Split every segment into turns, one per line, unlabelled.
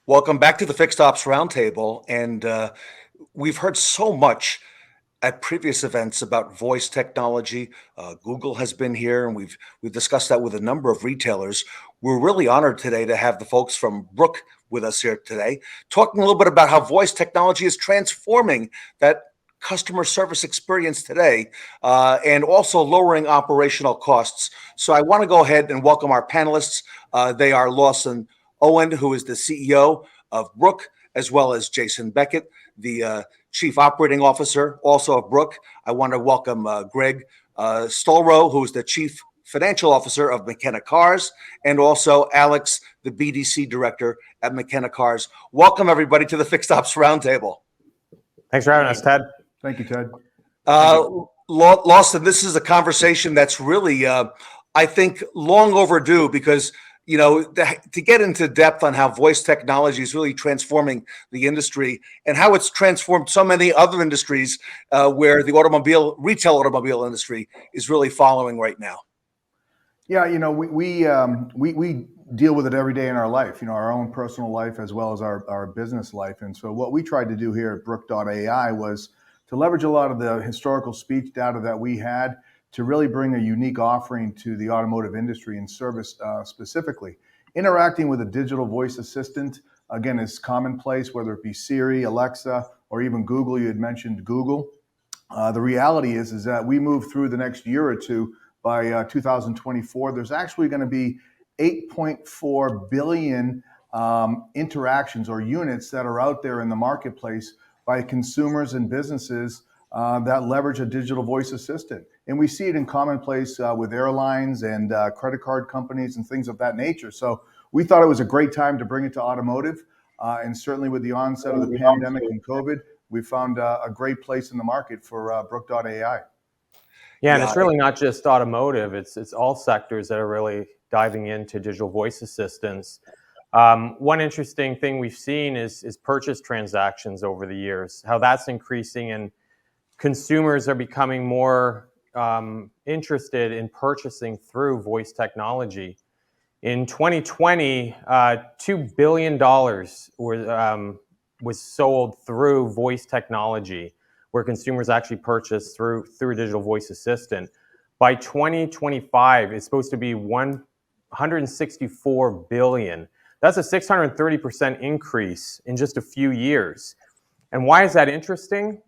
Welcome back to the Fixed Ops Roundtable. And we've heard so much at previous events about voice technology. Google has been here, and we've discussed that with a number of retailers. We're really honored today to have the folks from Brook with us here today, talking a little bit about how voice technology is transforming that customer service experience today, and also lowering operational costs. So I want to go ahead and welcome our panelists. They are Lawson Owen, who is the CEO of Brook, as well as Jason Beckett, the Chief Operating Officer, also of Brook. I want to welcome Greg Stolrow, who is the Chief Financial Officer of McKenna Cars, and also Alex, the BDC Director at McKenna Cars. Welcome, everybody, to the Fixed Ops Roundtable.
Thanks for having us, Ted.
Thank you, Ted.
Lawson, this is a conversation that's really, I think, long overdue because to get into depth on how voice technology is really transforming the industry and how it's transformed so many other industries where the retail automobile industry is really following right now.
Yeah, we deal with it every day in our life, our own personal life as well as our business life. And so what we tried to do here at Brook.ai was to leverage a lot of the historical speech data that we had to really bring a unique offering to the automotive industry and service specifically. Interacting with a digital voice assistant, again, is commonplace, whether it be Siri, Alexa, or even Google. You had mentioned Google. The reality is that we move through the next year or two. By 2024, there's actually going to be 8.4 billion interactions or units that are out there in the marketplace by consumers and businesses that leverage a digital voice assistant. And we see it in commonplace with airlines and credit card companies and things of that nature. So we thought it was a great time to bring it to automotive. And certainly with the onset of the pandemic and COVID, we found a great place in the market for Brook.ai.
Yeah, and it's really not just automotive. It's all sectors that are really diving into digital voice assistants. One interesting thing we've seen is purchase transactions over the years, how that's increasing, and consumers are becoming more interested in purchasing through voice technology. In 2020, $2 billion was sold through voice technology, where consumers actually purchase through a digital voice assistant. By 2025, it's supposed to be 164 billion. That's a 630% increase in just a few years. And why is that interesting?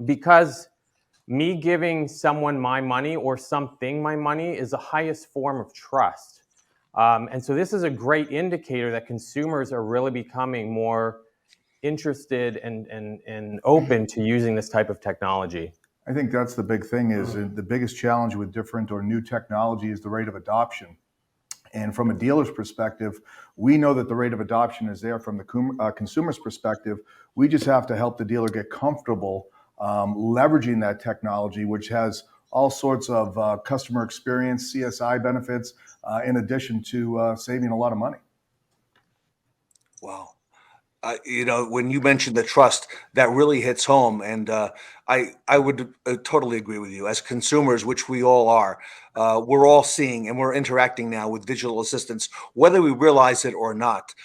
Because me giving someone my money or something my money is the highest form of trust. And so this is a great indicator that consumers are really becoming more interested and open to using this type of technology.
I think that's the big thing is the biggest challenge with different or new technology is the rate of adoption. And from a dealer's perspective, we know that the rate of adoption is there. From the consumer's perspective, we just have to help the dealer get comfortable leveraging that technology, which has all sorts of customer experience, CSI benefits, in addition to saving a lot of money.
Wow. When you mentioned the trust, that really hits home. And I would totally agree with you. As consumers, which we all are, we're all seeing and we're interacting now with digital assistants, whether we realize it or not.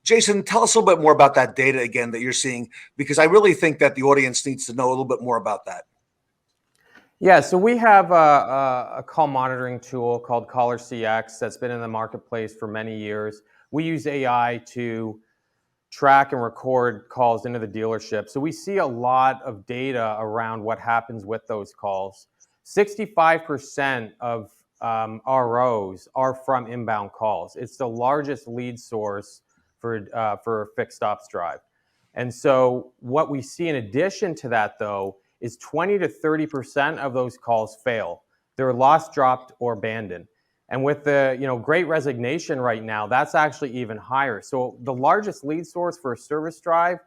Jason, tell us a little bit more about that data again that you're seeing, because I really think that the audience needs to know a little bit more about that.
Yeah, so we have a call monitoring tool called Caller CX that's been in the marketplace for many years. We use AI to track and record calls into the dealership. So we see a lot of data around what happens with those calls. 65% of ROs are from inbound calls. It's the largest lead source for fixed ops drive. And so what we see in addition to that, though, is 20 to 30% of those calls fail. They're lost, dropped, or abandoned. And with the great resignation right now, that's actually even higher. So the largest lead source for a service drive,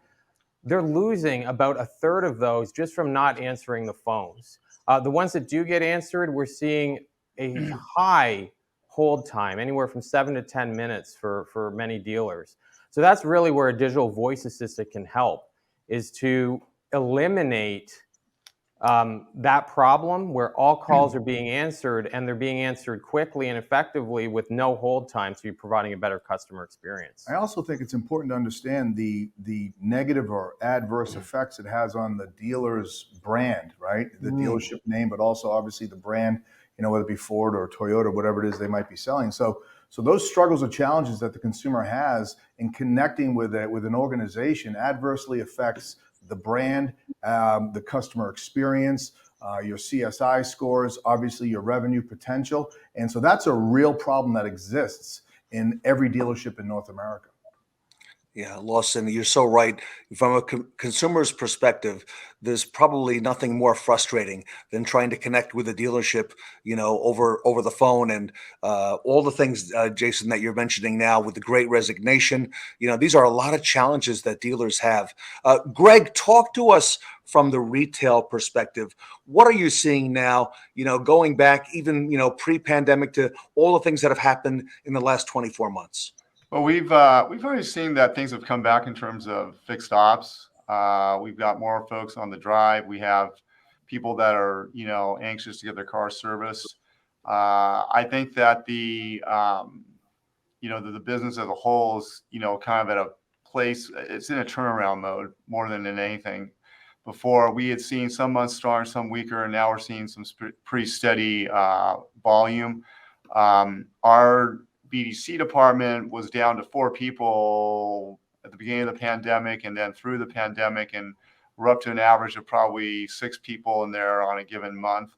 they're losing about a third of those just from not answering the phones. The ones that do get answered, we're seeing a high hold time, anywhere from 7 to 10 minutes for many dealers. So that's really where a digital voice assistant can help, is to eliminate that problem where all calls are being answered and they're being answered quickly and effectively with no hold time, so you're providing a better customer experience.
I also think it's important to understand the negative or adverse effects it has on the dealer's brand, right? The dealership name, but also obviously the brand, whether it be Ford or Toyota, whatever it is they might be selling. So those struggles or challenges that the consumer has in connecting with an organization adversely affects the brand, the customer experience, your CSI scores, obviously your revenue potential. And so that's a real problem that exists in every dealership in North America.
Yeah, Lawson, you're so right. From a consumer's perspective, there's probably nothing more frustrating than trying to connect with a dealership, over the phone, and all the things, Jason, that you're mentioning now with the Great Resignation. These are a lot of challenges that dealers have. Greg, talk to us from the retail perspective. What are you seeing now? Going back even pre-pandemic to all the things that have happened in the last 24 months.
Well, we've already seen that things have come back in terms of fixed ops. We've got more folks on the drive. We have people that are anxious to get their car serviced. I think that the business as a whole is kind of at a place. It's in a turnaround mode more than in anything. Before we had seen some months strong, some weaker, and now we're seeing some pretty steady volume. Our BDC department was down to 4 people at the beginning of the pandemic, and then through the pandemic, and we're up to an average of probably 6 people in there on a given month.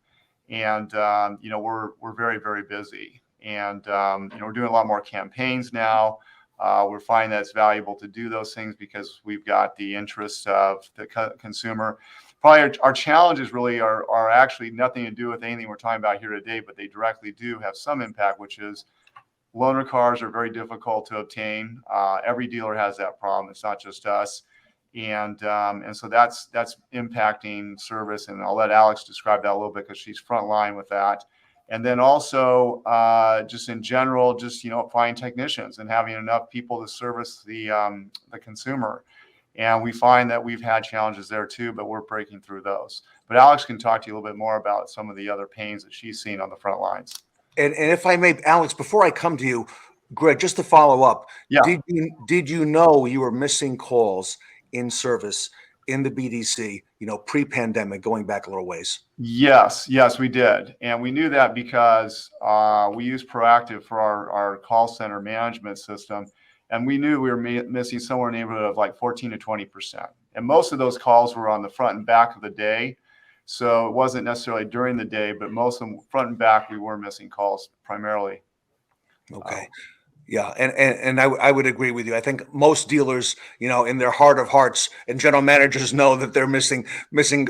And we're very, very busy, and we're doing a lot more campaigns now. We're finding that it's valuable to do those things because we've got the interest of the consumer. Probably our challenges really are actually nothing to do with anything we're talking about here today, but they directly do have some impact, which is loaner cars are very difficult to obtain. Every dealer has that problem. It's not just us. And so that's impacting service. And I'll let Alex describe that a little bit because she's frontline with that. And then also just in general, finding technicians and having enough people to service the consumer. And we find that we've had challenges there too, but we're breaking through those. But Alex can talk to you a little bit more about some of the other pains that she's seen on the front lines.
And if I may, Alex, before I come to you, Greg, just to follow up,
Yeah.
Did you know you were missing calls in service in the BDC, pre-pandemic, going back a little ways?
Yes, we did. And we knew that because we use Proactive for our call center management system. And we knew we were missing somewhere in the neighborhood of like 14 to 20%. And most of those calls were on the front and back of the day. So it wasn't necessarily during the day, but most of them front and back, we were missing calls primarily.
Okay. Yeah. And I would agree with you. I think most dealers, in their heart of hearts, and general managers know that they're missing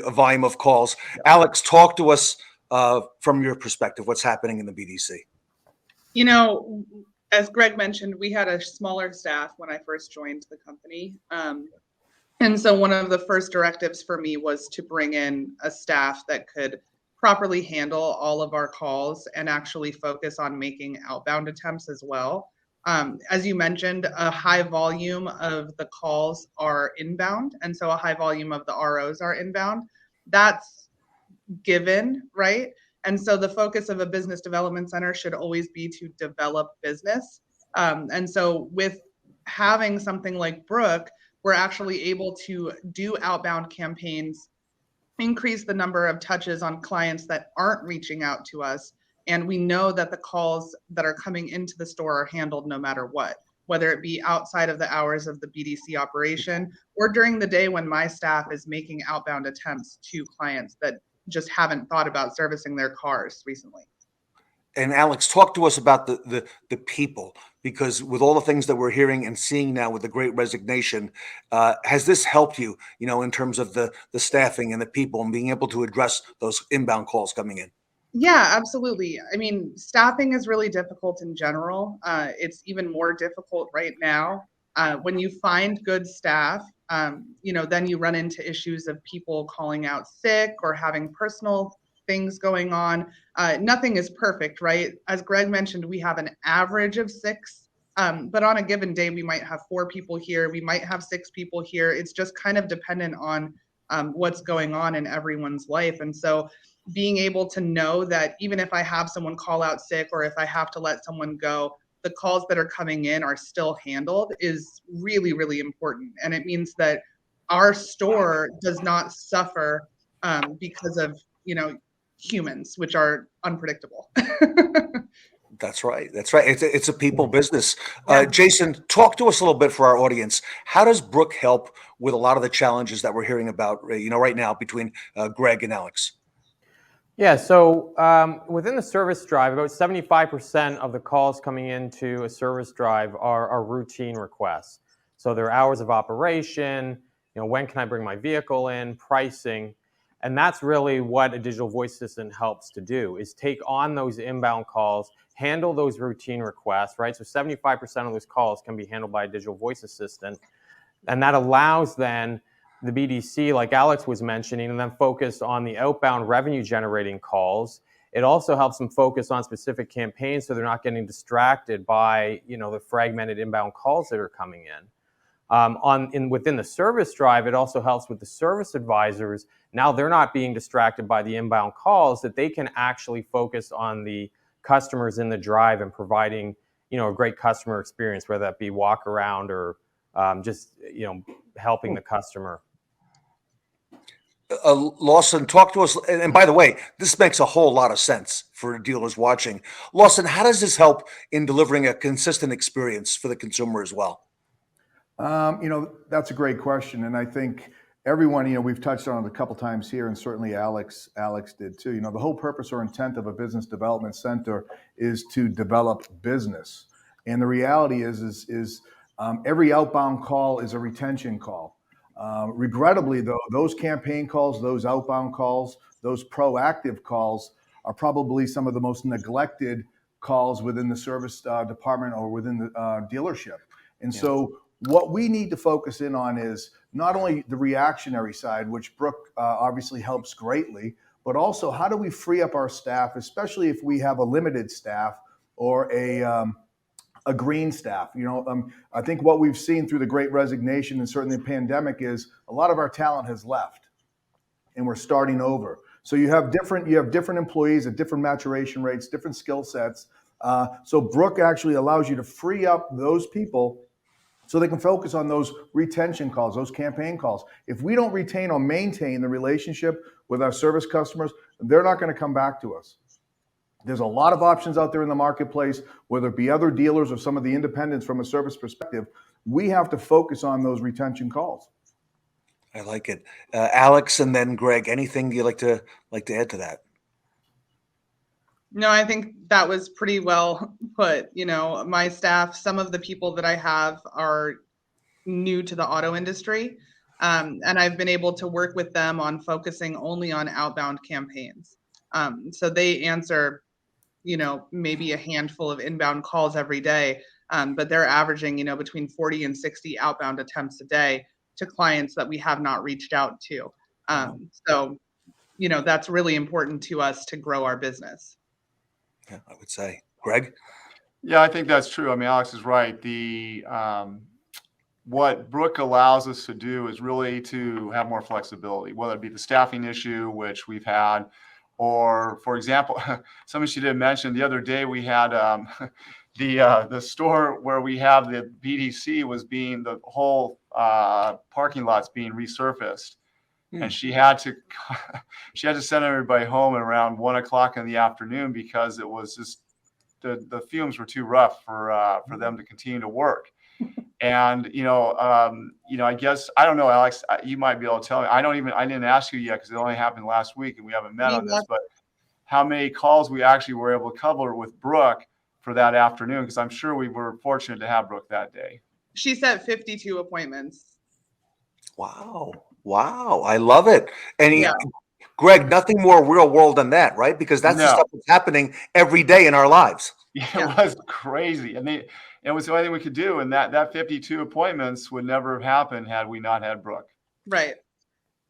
a volume of calls. Yeah. Alex, talk to us from your perspective. What's happening in the BDC?
As Greg mentioned, we had a smaller staff when I first joined the company. And so one of the first directives for me was to bring in a staff that could properly handle all of our calls and actually focus on making outbound attempts as well. As you mentioned, a high volume of the calls are inbound, and so a high volume of the ROs are inbound. That's given, right? And so the focus of a business development center should always be to develop business. And so with having something like Brook, we're actually able to do outbound campaigns, increase the number of touches on clients that aren't reaching out to us. And we know that the calls that are coming into the store are handled no matter what, whether it be outside of the hours of the BDC operation or during the day when my staff is making outbound attempts to clients that just haven't thought about servicing their cars recently.
And Alex, talk to us about the people, because with all the things that we're hearing and seeing now with the Great Resignation, has this helped you, in terms of the staffing and the people and being able to address those inbound calls coming in?
Yeah, absolutely. I mean, staffing is really difficult in general. It's even more difficult right now. When you find good staff, then you run into issues of people calling out sick or having personal things going on. Nothing is perfect, right? As Greg mentioned, we have an average of 6, but on a given day, we might have 4 people here. We might have 6 people here. It's just kind of dependent on what's going on in everyone's life. And so being able to know that even if I have someone call out sick or if I have to let someone go, the calls that are coming in are still handled is really, really important. And it means that our store does not suffer because of, humans, which are unpredictable.
That's right. That's right. It's a people business.
Yeah.
Jason, talk to us a little bit for our audience. How does Brook help with a lot of the challenges that we're hearing about, right now between Greg and Alex?
Yeah, so within the service drive, about 75% of the calls coming into a service drive are routine requests. So they're hours of operation, when can I bring my vehicle in, pricing. And that's really what a digital voice assistant helps to do, is take on those inbound calls, handle those routine requests, right? So 75% of those calls can be handled by a digital voice assistant. And that allows then the BDC, like Alex was mentioning, and then focus on the outbound revenue generating calls. It also helps them focus on specific campaigns so they're not getting distracted by the fragmented inbound calls that are coming in. Within the service drive, it also helps with the service advisors. Now they're not being distracted by the inbound calls, that they can actually focus on the customers in the drive and providing a great customer experience, whether that be walk around or just helping the customer.
Lawson, talk to us. And by the way, this makes a whole lot of sense for dealers watching. Lawson, how does this help in delivering a consistent experience for the consumer as well?
That's a great question, and I think everyone, we've touched on it a couple times here, and certainly Alex did too. The whole purpose or intent of a business development center is to develop business, and the reality is every outbound call is a retention call. Regrettably, though, those campaign calls, those outbound calls, those proactive calls are probably some of the most neglected calls within the service department or within the dealership. And so what we need to focus in on is not only the reactionary side, which Brook obviously helps greatly, but also how do we free up our staff, especially if we have a limited staff or a green staff. I think what we've seen through the Great Resignation and certainly the pandemic is a lot of our talent has left, and we're starting over. So you have different employees at different maturation rates, different skill sets. So Brook actually allows you to free up those people so they can focus on those retention calls, those campaign calls. If we don't retain or maintain the relationship with our service customers, they're not going to come back to us. There's a lot of options out there in the marketplace, whether it be other dealers or some of the independents from a service perspective. We have to focus on those retention calls.
I like it. Alex and then Greg, anything you like to add to that?
No, I think that was pretty well put. My staff, some of the people that I have are new to the auto industry, and I've been able to work with them on focusing only on outbound campaigns. So they answer, maybe a handful of inbound calls every day, but they're averaging, between 40 and 60 outbound attempts a day to clients that we have not reached out to. So, that's really important to us to grow our business.
Yeah, I would say. Greg?
Yeah, I think that's true. I mean, Alex is right. What Brook allows us to do is really to have more flexibility, whether it be the staffing issue, which we've had, or, for example, something she didn't mention, the other day we had the store where we have the BDC was being, the whole parking lot's being resurfaced. And she had to send everybody home at around 1 o'clock in the afternoon because it was just the fumes were too rough for them to continue to work. And I guess, I don't know, Alex, you might be able to tell me. I didn't ask you yet because it only happened last week and we haven't met on this. But how many calls we actually were able to cover with Brook for that afternoon? Because I'm sure we were fortunate to have Brook that day.
She set 52 appointments.
Wow. I love it. And Greg, nothing more real world than that, right? Because that's the stuff that's happening every day in our lives.
Yeah, it was crazy. I mean, it was the only thing we could do. And that 52 appointments would never have happened had we not had Brook.
Right.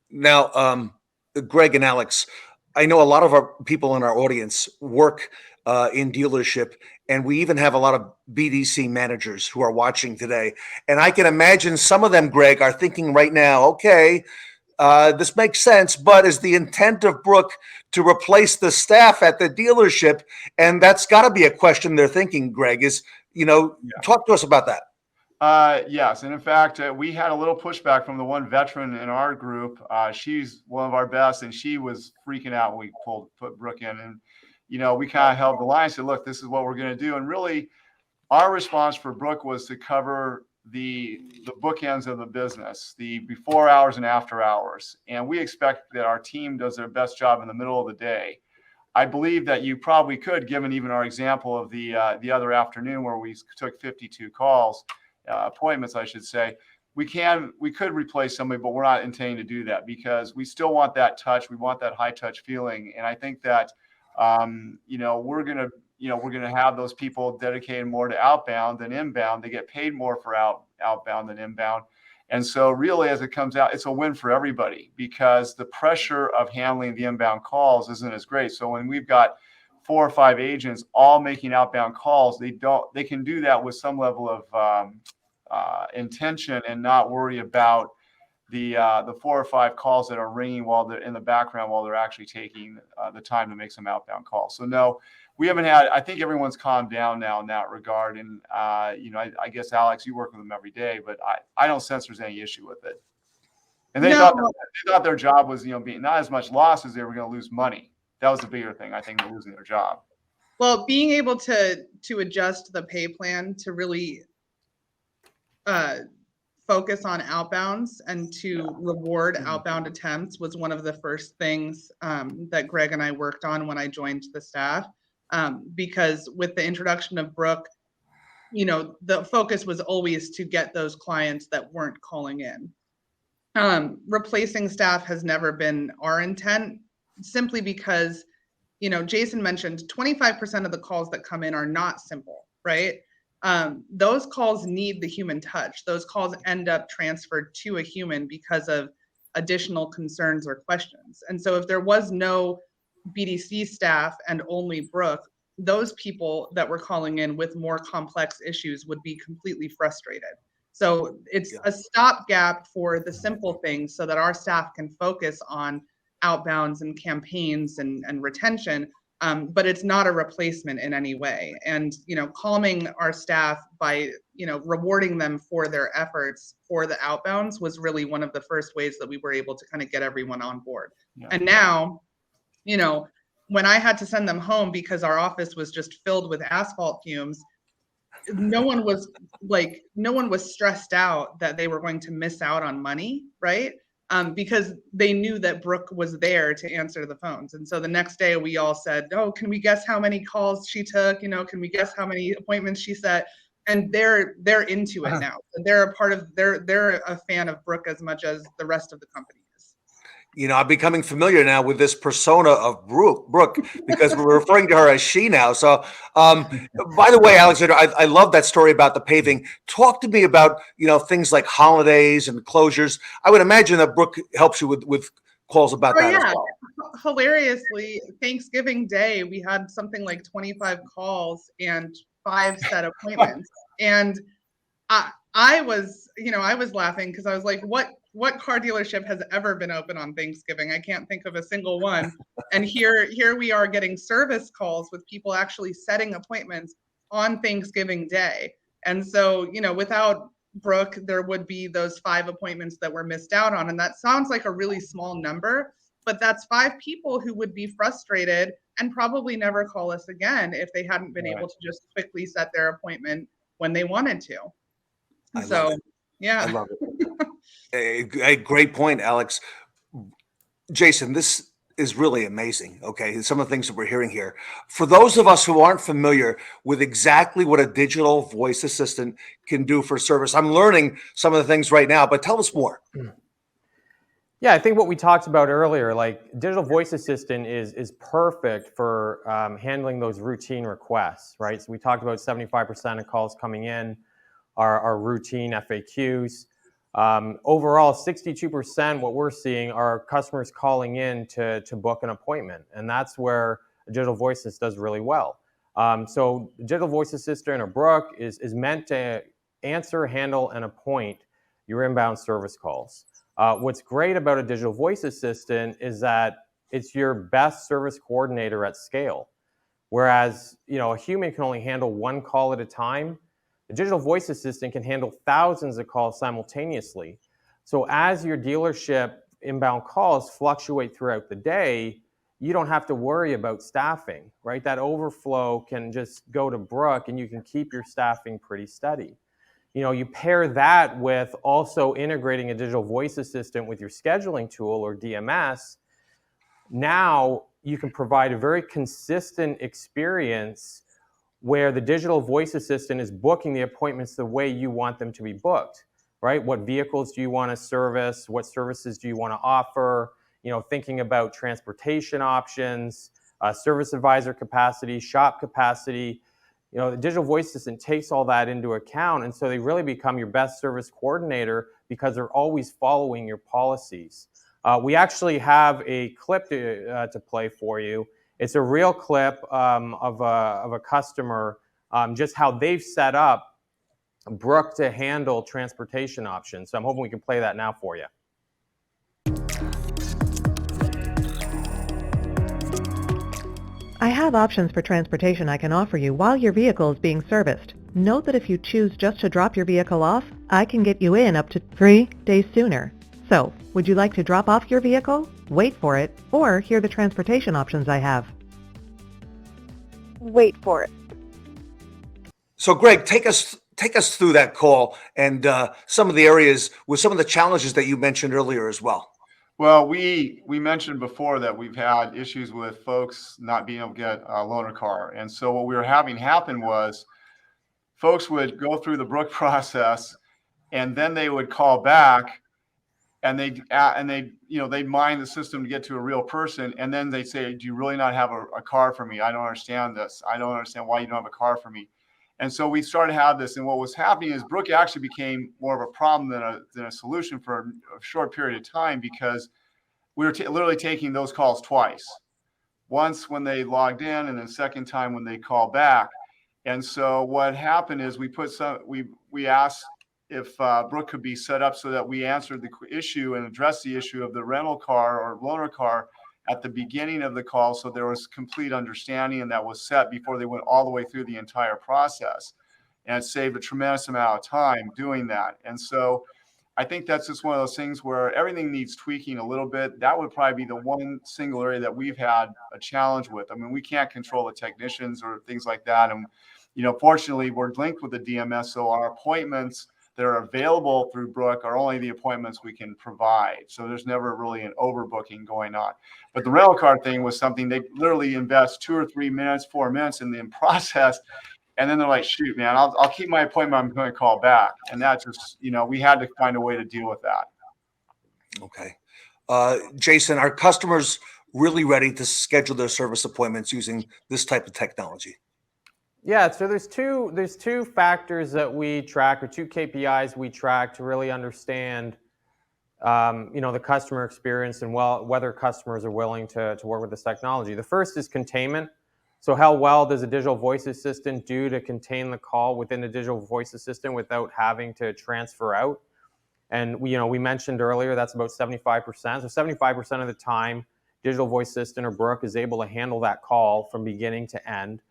Now, Greg and Alex, I know a lot of our people in our audience work in dealership, and we even have a lot of BDC managers who are watching today. And I can imagine some of them, Greg, are thinking right now, okay, This makes sense, but is the intent of Brook to replace the staff at the dealership? And that's got to be a question they're thinking, Greg, is, talk to us about that.
Yes, and in fact, we had a little pushback from the one veteran in our group. She's one of our best, and she was freaking out when we put Brooke in. And, we kind of held the line and said, look, this is what we're going to do. And really, our response for Brooke was to cover the bookends of the business, the before hours and after hours. And we expect that our team does their best job in the middle of the day. I believe that you probably could, given even our example of the other afternoon where we took 52 calls, appointments, I should say, we could replace somebody, but we're not intending to do that because we still want that touch. We want that high touch feeling. And I think that, we're going to have those people dedicated more to outbound than inbound. They get paid more for outbound than inbound. And so really, as it comes out, it's a win for everybody because the pressure of handling the inbound calls isn't as great. So when we've got 4 or 5 agents all making outbound calls, they can do that with some level of intention and not worry about the 4 or 5 calls that are ringing while they're in the background while they're actually taking the time to make some outbound calls. So no, we haven't had. I think everyone's calmed down now in that regard. And I guess Alex, you work with them every day, but I don't sense there's any issue with it. And they thought their job was being not as much loss as they were going to lose money. That was the bigger thing, I think, than losing their job.
Well, being able to adjust the pay plan to really focus on outbounds and to reward outbound attempts was one of the first things that Greg and I worked on when I joined the staff. Because with the introduction of Brooke, the focus was always to get those clients that weren't calling in. Replacing staff has never been our intent, simply because, Jason mentioned 25% of the calls that come in are not simple, right? Those calls need the human touch. Those calls end up transferred to a human because of additional concerns or questions. And so if there was no BDC staff and only Brooke, those people that were calling in with more complex issues would be completely frustrated. So it's a stopgap for the simple things so that our staff can focus on outbounds and campaigns and retention. But it's not a replacement in any way. And, calming our staff by, rewarding them for their efforts for the outbounds was really one of the first ways that we were able to kind of get everyone on board. Yeah. And now, when I had to send them home because our office was just filled with asphalt fumes, no one was stressed out that they were going to miss out on money, right? Because they knew that Brooke was there to answer the phones. And so the next day we all said, oh, can we guess how many calls she took? Can we guess how many appointments she set? And they're into it now. They're a fan of Brooke as much as the rest of the company is.
I'm becoming familiar now with this persona of Brooke because we're referring to her as she now. So, by the way, Alexander, I love that story about the paving. Talk to me about, things like holidays and closures. I would imagine that Brooke helps you with calls about that as well.
Hilariously, Thanksgiving Day, we had something like 25 calls and 5 set appointments. And I was laughing because I was like, what car dealership has ever been open on Thanksgiving? I can't think of a single one. And here we are getting service calls with people actually setting appointments on Thanksgiving Day. And so, without Brooke, there would be those 5 appointments that were missed out on. And that sounds like a really small number, but that's 5 people who would be frustrated and probably never call us again if they hadn't been able to just quickly set their appointment when they wanted to.
I love it. A great point, Alex. Jason, this is really amazing. Okay. Some of the things that we're hearing here. For those of us who aren't familiar with exactly what a digital voice assistant can do for service, I'm learning some of the things right now, but tell us more.
Yeah, I think what we talked about earlier, like digital voice assistant is perfect for handling those routine requests, right? So we talked about 75% of calls coming in are routine FAQs. Overall, 62% what we're seeing are customers calling in to book an appointment, and that's where a digital voice assistant does really well. So digital voice assistant or Brooke is meant to answer, handle, and appoint your inbound service calls. What's great about a digital voice assistant is that it's your best service coordinator at scale. Whereas, a human can only handle one call at a time, the digital voice assistant can handle thousands of calls simultaneously. So as your dealership inbound calls fluctuate throughout the day, you don't have to worry about staffing, right? That overflow can just go to Brook and you can keep your staffing pretty steady. You pair that with also integrating a digital voice assistant with your scheduling tool or DMS. Now you can provide a very consistent experience where the digital voice assistant is booking the appointments the way you want them to be booked, right? What vehicles do you want to service? What services do you want to offer? Thinking about transportation options, service advisor capacity, shop capacity. The digital voice assistant takes all that into account. And so they really become your best service coordinator because they're always following your policies. We actually have a clip to play for you. It's a real clip of a customer, just how they've set up Brook to handle transportation options. So I'm hoping we can play that now for you.
I have options for transportation I can offer you while your vehicle is being serviced. Note that if you choose just to drop your vehicle off, I can get you in up to 3 days sooner. So, would you like to drop off your vehicle, wait for it, or hear the transportation options I have?
Wait for it.
So, Greg, take us through that call and some of the areas with some of the challenges that you mentioned earlier as well.
Well, we mentioned before that we've had issues with folks not being able to get a loaner car. And so what we were having happen was folks would go through the Brook process and then they would call back and they'd mine the system to get to a real person. And then they'd say, do you really not have a car for me? I don't understand this. I don't understand why you don't have a car for me. And so we started to have this, and what was happening is Brook actually became more of a problem than a solution for a short period of time, because we were literally taking those calls twice. Once when they logged in, and then second time when they call back. And so what happened is we asked if Brook could be set up so that we answered the issue and addressed the issue of the rental car or loaner car at the beginning of the call, so there was complete understanding, and that was set before they went all the way through the entire process. And it saved a tremendous amount of time doing that. And so I think that's just one of those things where everything needs tweaking a little bit. That would probably be the one single area that we've had a challenge with. I mean, we can't control the technicians or things like that. And, fortunately, we're linked with the DMS, so our appointments that are available through Brook are only the appointments we can provide. So there's never really an overbooking going on. But the rental car thing was something they literally invest 2 or 3 minutes, 4 minutes in the process. And then they're like, shoot, man, I'll keep my appointment. I'm going to call back. And that's just, we had to find a way to deal with that.
Okay. Jason, are customers really ready to schedule their service appointments using this type of technology?
Yeah, so there's two factors that we track, or two KPIs we track to really understand, the customer experience and whether customers are willing to work with this technology. The first is containment. So how well does a digital voice assistant do to contain the call within the digital voice assistant without having to transfer out? And we mentioned earlier that's about 75%. So 75% of the time, digital voice assistant or Brook is able to handle that call from beginning to end.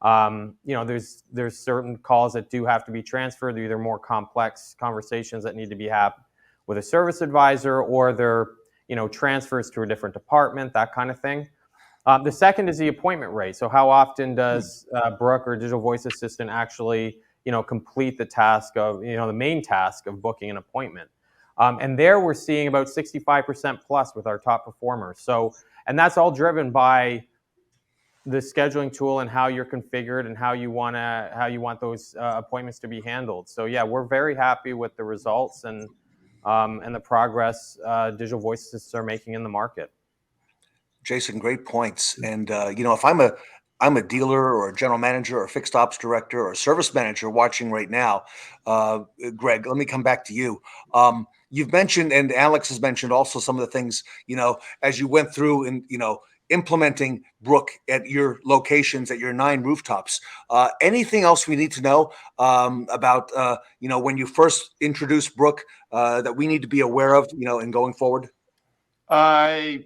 There's certain calls that do have to be transferred. They're either more complex conversations that need to be had with a service advisor, or they're transfers to a different department, that kind of thing. The second is the appointment rate. So how often does Brook or digital voice assistant actually complete the task of the main task of booking an appointment? And there we're seeing about 65% plus with our top performers. So, and that's all driven by the scheduling tool and how you're configured and how you want those appointments to be handled. So yeah, we're very happy with the results and the progress digital voice assistants are making in the market.
Jason, great points. And if I'm a dealer or a general manager or a fixed ops director or a service manager watching right now, Greg, let me come back to you. You've mentioned, and Alex has mentioned also, some of the things, as you went through and, implementing Brook at your locations, at your 9 rooftops. Anything else we need to know about, when you first introduced Brook that we need to be aware of, in going forward?
I'm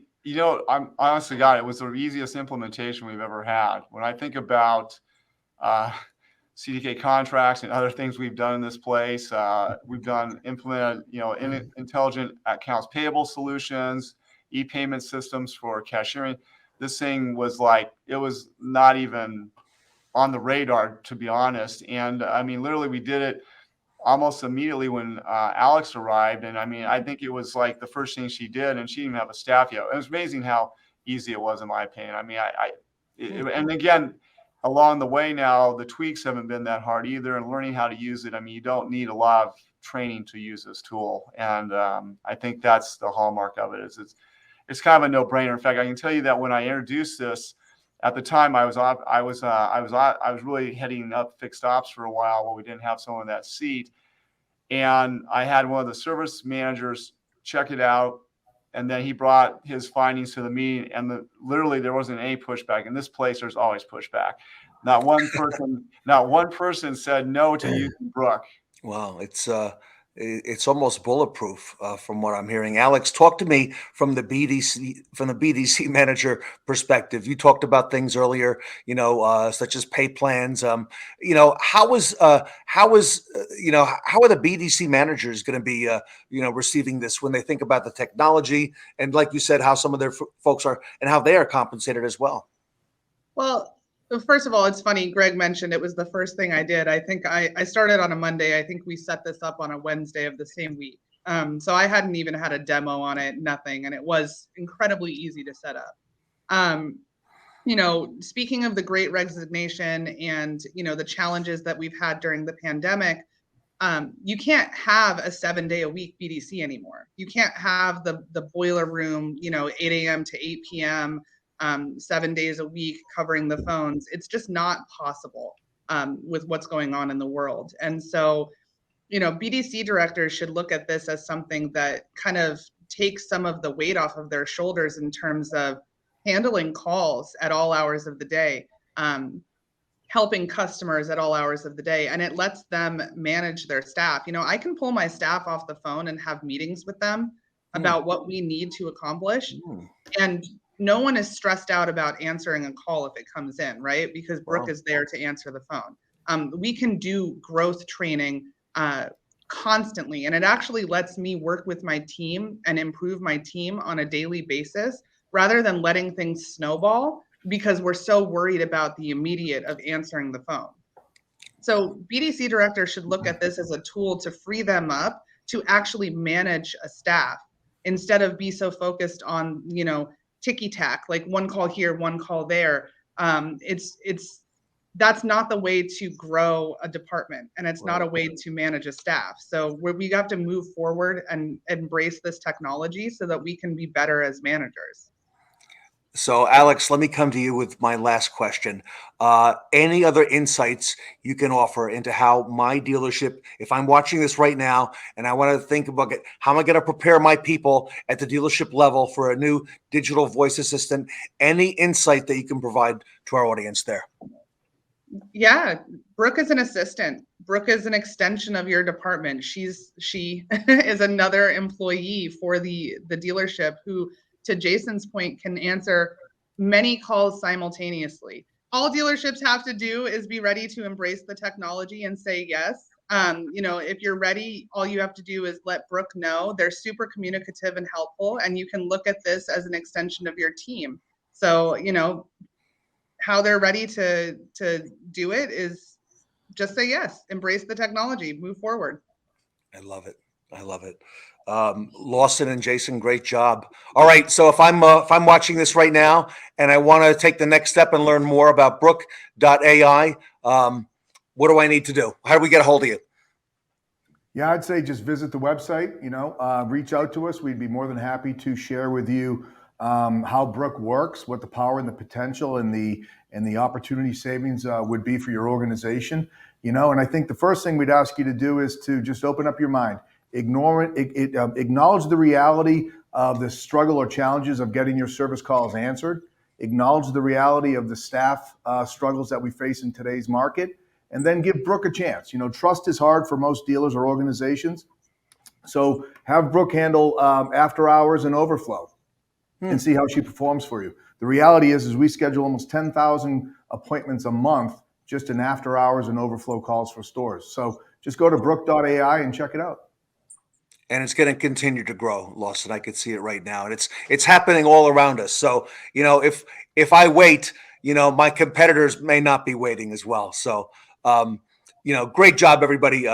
honestly, God, it was the easiest implementation we've ever had. When I think about uh, CDK contracts and other things we've done in this place, implemented, intelligent accounts payable solutions, e-payment systems for cashiering. This thing was like, it was not even on the radar, to be honest. And I mean, literally, we did it almost immediately when Alex arrived. And I mean, I think it was like the first thing she did, and she didn't even have a staff yet. It was amazing how easy it was, in my opinion. I mean, and again, along the way now, the tweaks haven't been that hard either. And learning how to use it, I mean, you don't need a lot of training to use this tool. And I think that's the hallmark of it. It's kind of a no-brainer. In fact, I can tell you that when I introduced this, at the time, I was really heading up fixed ops for a while while we didn't have someone in that seat, and I had one of the service managers check it out, and then he brought his findings to the meeting, and literally there wasn't any pushback. In this place, there's always pushback. Not one person said no to using Brook.
Wow, it's almost bulletproof from what I'm hearing. Alex, talk to me from the BDC manager perspective. You talked about things earlier, such as pay plans. How are the BDC managers going to be, receiving this when they think about the technology and, like you said, how some of their folks are and how they are compensated as well?
Well, first of all, it's funny. Greg mentioned it was the first thing I did. I think I started on a Monday. I think we set this up on a Wednesday of the same week. So I hadn't even had a demo on it, nothing. And it was incredibly easy to set up. Speaking of the Great Resignation and, the challenges that we've had during the pandemic, you can't have a 7-day-a-week BDC anymore. You can't have the boiler room, 8 a.m. to 8 p.m., 7 days a week covering the phones. It's just not possible with what's going on in the world. And so, BDC directors should look at this as something that kind of takes some of the weight off of their shoulders in terms of handling calls at all hours of the day, helping customers at all hours of the day, and it lets them manage their staff. I can pull my staff off the phone and have meetings with them about what we need to accomplish. And no one is stressed out about answering a call if it comes in, right? Because Brook is there to answer the phone. We can do growth training constantly, and it actually lets me work with my team and improve my team on a daily basis rather than letting things snowball because we're so worried about the immediate of answering the phone. So BDC directors should look at this as a tool to free them up to actually manage a staff instead of be so focused on, ticky-tack, like one call here, one call there. That's not the way to grow a department, and it's not a way to manage a staff. So we have to move forward and embrace this technology so that we can be better as managers.
So, Alex, let me come to you with my last question. Any other insights you can offer into how my dealership, if I'm watching this right now and I want to think about how am I going to prepare my people at the dealership level for a new digital voice assistant? Any insight that you can provide to our audience there?
Yeah, Brook is an assistant. Brook is an extension of your department. She is another employee for the dealership who, to Jason's point, can answer many calls simultaneously. All dealerships have to do is be ready to embrace the technology and say yes. If you're ready, all you have to do is let Brook know. They're super communicative and helpful, and you can look at this as an extension of your team. So, how they're ready to do it is just say yes, embrace the technology, move forward.
I love it. Lawson and Jason, great job. All right, so if I'm watching this right now and I want to take the next step and learn more about Brook.ai, what do I need to do? How do we get a hold of you?
Yeah, I'd say just visit the website, reach out to us. We'd be more than happy to share with you how Brook works, what the power and the potential and the opportunity savings would be for your organization. And I think the first thing we'd ask you to do is to just open up your mind. Ignore it. Acknowledge the reality of the struggle or challenges of getting your service calls answered. acknowledge the reality of the staff struggles that we face in today's market, and then give Brooke a chance. Trust is hard for most dealers or organizations. So have Brooke handle after hours and overflow and see how she performs for you. The reality is we schedule almost 10,000 appointments a month just in after hours and overflow calls for stores. So just go to Brook.ai and check it out.
And it's going to continue to grow, Lawson. I could see it right now, and it's happening all around us. So if I wait, my competitors may not be waiting as well. So great job, everybody.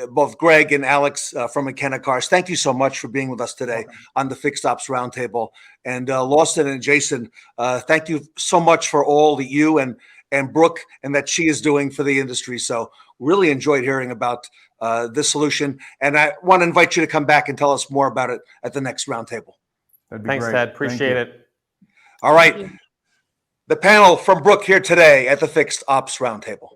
Both Greg and Alex from McKenna Cars, thank you so much for being with us today on the Fixed Ops Roundtable. And Lawson and Jason, thank you so much for all that you and Brooke and that she is doing for the industry. So really enjoyed hearing about this solution. And I want to invite you to come back and tell us more about it at the next roundtable.
That'd be
Thanks,
great.
Ted. Appreciate it.
All right. The panel from Brooke here today at the Fixed Ops Roundtable.